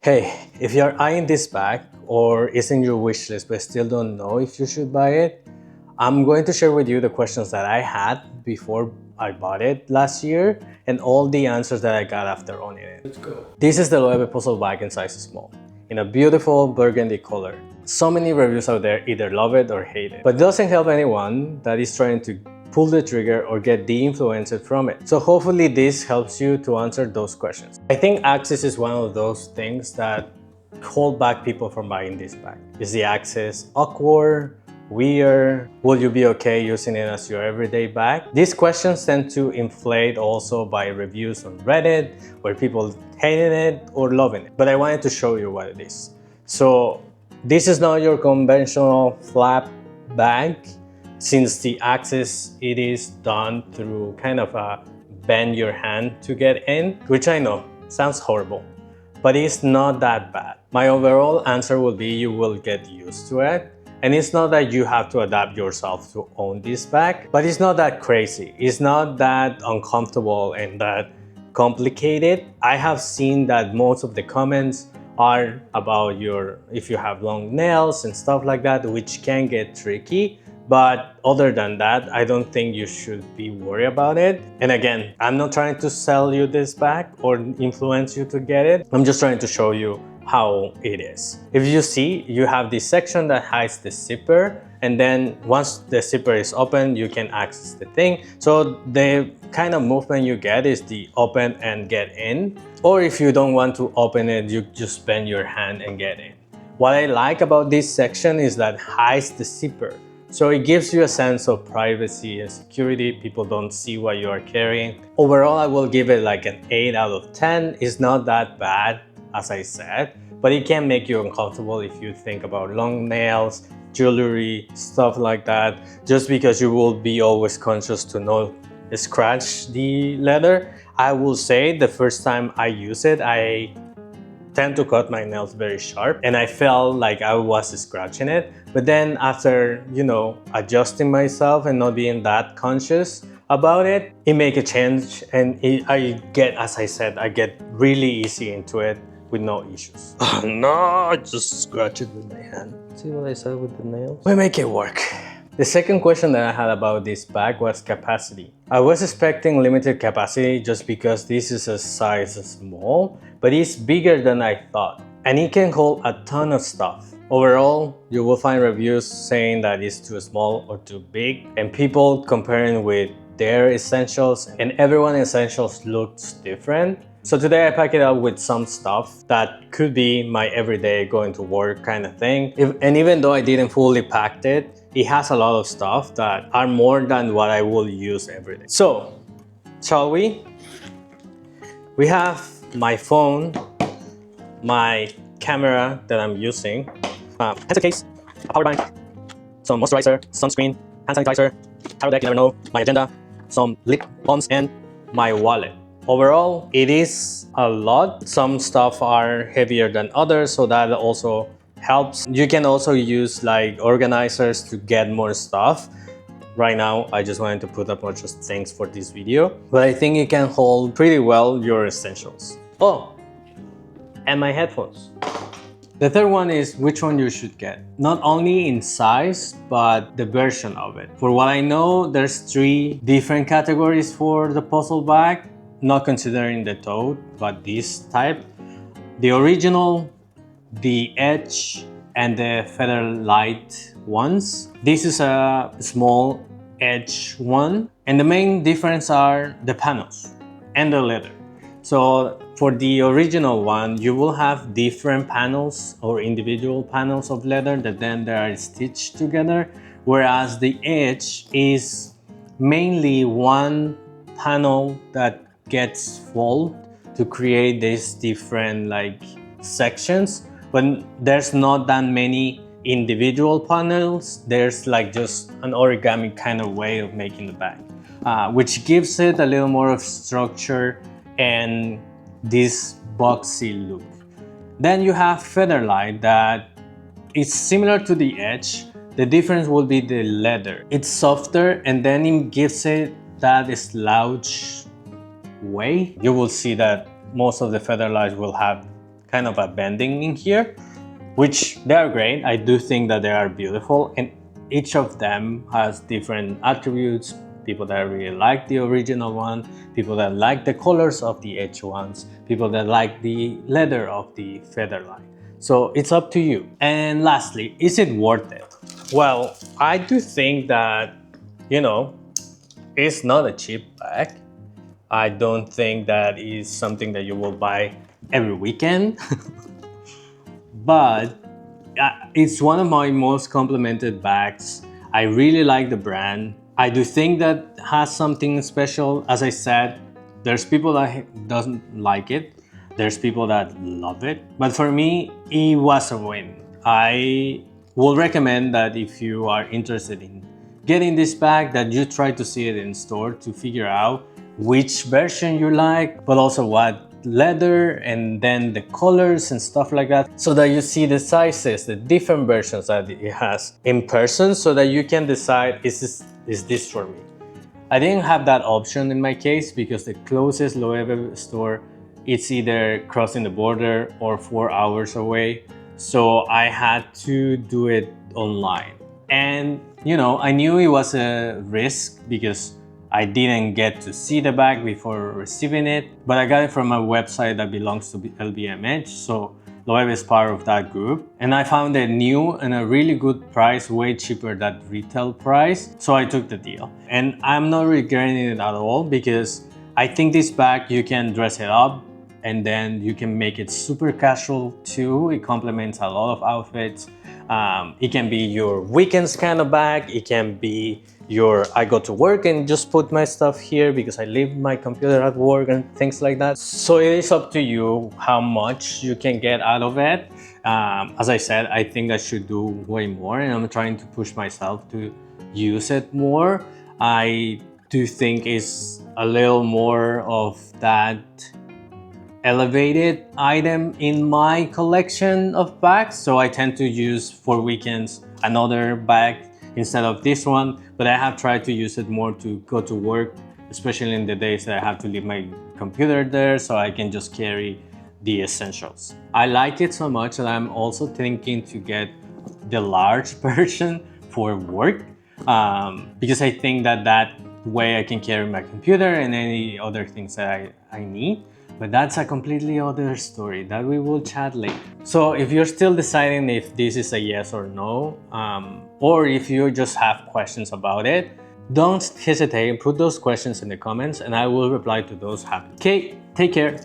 Hey, if you're eyeing this bag or is in your wish list but still don't know if you should buy it, I'm going to share with you the questions that I had before I bought it last year and all the answers that I got after owning it. Let's go. This is the Loewe Puzzle Bag in size small, in a beautiful burgundy color. So many reviews out there either love it or hate it, but it doesn't help anyone that is trying to pull the trigger or get de-influenced from it. So hopefully this helps you to answer those questions. I think access is one of those things that hold back people from buying this bag. Is the access awkward? Weird? Will you be okay using it as your everyday bag? These questions tend to inflate also by reviews on Reddit, where people hating it or loving it. But I wanted to show you what it is. So this is not your conventional flap bag. Since the access, it is done through kind of a bend your hand to get in, which I know sounds horrible, but it's not that bad. My overall answer will be you will get used to it. And it's not that you have to adapt yourself to own this bag, but it's not that crazy. It's not that uncomfortable and that complicated. I have seen that most of the comments are about if you have long nails and stuff like that, which can get tricky. But other than that, I don't think you should be worried about it. And again, I'm not trying to sell you this bag or influence you to get it. I'm just trying to show you how it is. If you see, you have this section that hides the zipper, and then once the zipper is open, you can access the thing. So the kind of movement you get is the open and get in. Or if you don't want to open it, you just bend your hand and get in. What I like about this section is that it hides the zipper. So it gives you a sense of privacy and security. People don't see what you are carrying. Overall, I will give it like an 8 out of 10. It's not that bad, as I said, but it can make you uncomfortable if you think about long nails, jewelry, stuff like that, just because you will be always conscious to not scratch the leather. I will say the first time I use it, I tend to cut my nails very sharp and I felt like I was scratching it. But then after, adjusting myself and not being that conscious about it, it make a change and I get, as I said, I get really easy into it with no issues. Oh no, I just scratch it with my hand. See what I said with the nails? We make it work. The second question that I had about this bag was capacity. I was expecting limited capacity just because this is a size small, but it's bigger than I thought. And it can hold a ton of stuff. Overall, you will find reviews saying that it's too small or too big, and people comparing with their essentials, and everyone's essentials looks different. So today I packed it up with some stuff that could be my everyday going to work kind of thing. And even though I didn't fully pack it, it has a lot of stuff that are more than what I will use every day. So, shall we? We have my phone, my camera that I'm using, pencil case, a power bank, some moisturizer, sunscreen, hand sanitizer, tarot deck, you never know, my agenda, some lip balms, and my wallet. Overall, it is a lot. Some stuff are heavier than others, so that also helps. You can also use like organizers to get more stuff. Right now, I just wanted to put a bunch of things for this video, but I think it can hold pretty well your essentials. Oh, and my headphones. The third one is which one you should get. Not only in size, but the version of it. For what I know, there's 3 different categories for the puzzle bag, not considering the tote, but this type. The original, the edge, and the feather light ones. This is a small edge one, and the main difference are the panels and the leather. So for the original one, you will have different panels or individual panels of leather that then they are stitched together, whereas the edge is mainly one panel that gets folded to create these different sections, but there's not that many individual panels. There's just an origami kind of way of making the bag, which gives it a little more of structure and this boxy look. Then you have Featherlight that is similar to the edge. The difference will be the leather. It's softer and then it gives it that slouch way. You will see that most of the Featherlights will have kind of a bending in here, which they are great. I do think that they are beautiful, and each of them has different attributes. People that really like the original one, people that like the colors of the edge ones, people that like the leather of the featherlight. So it's up to you. And lastly, is it worth it? Well, I do think that, you know, it's not a cheap bag. I don't think that is something that you will buy every weekend. But it's one of my most complimented bags. I really like the brand. I do think that has something special. As I said, there's people that doesn't like it. There's people that love it. But for me, it was a win. I will recommend that if you are interested in getting this bag, that you try to see it in store to figure out which version you like, but also what leather and then the colors and stuff like that, so that you see the sizes, the different versions that it has in person, so that you can decide, is this for me? I didn't have that option in my case because the closest Loewe store, it's either crossing the border or 4 hours away. So I had to do it online. And you know, I knew it was a risk because I didn't get to see the bag before receiving it, but I got it from a website that belongs to LVMH, so Loewe is part of that group. And I found it new and a really good price, way cheaper than retail price, so I took the deal. And I'm not regretting it at all because I think this bag, you can dress it up and then you can make it super casual too. It complements a lot of outfits. It can be your weekends kind of bag. It can be your, I go to work and just put my stuff here because I leave my computer at work and things like that. So it is up to you how much you can get out of it. As I said, I think I should do way more, and I'm trying to push myself to use it more. I do think it's a little more of that elevated item in my collection of bags, so I tend to use for weekends another bag instead of this one, but I have tried to use it more to go to work, especially in the days that I have to leave my computer there, so I can just carry the essentials. I like it so much that I'm also thinking to get the large version for work, because I think that way I can carry my computer and any other things that I need. But that's a completely other story that we will chat later. So if you're still deciding if this is a yes or no, or if you just have questions about it, don't hesitate and put those questions in the comments and I will reply to those happily. Okay, take care.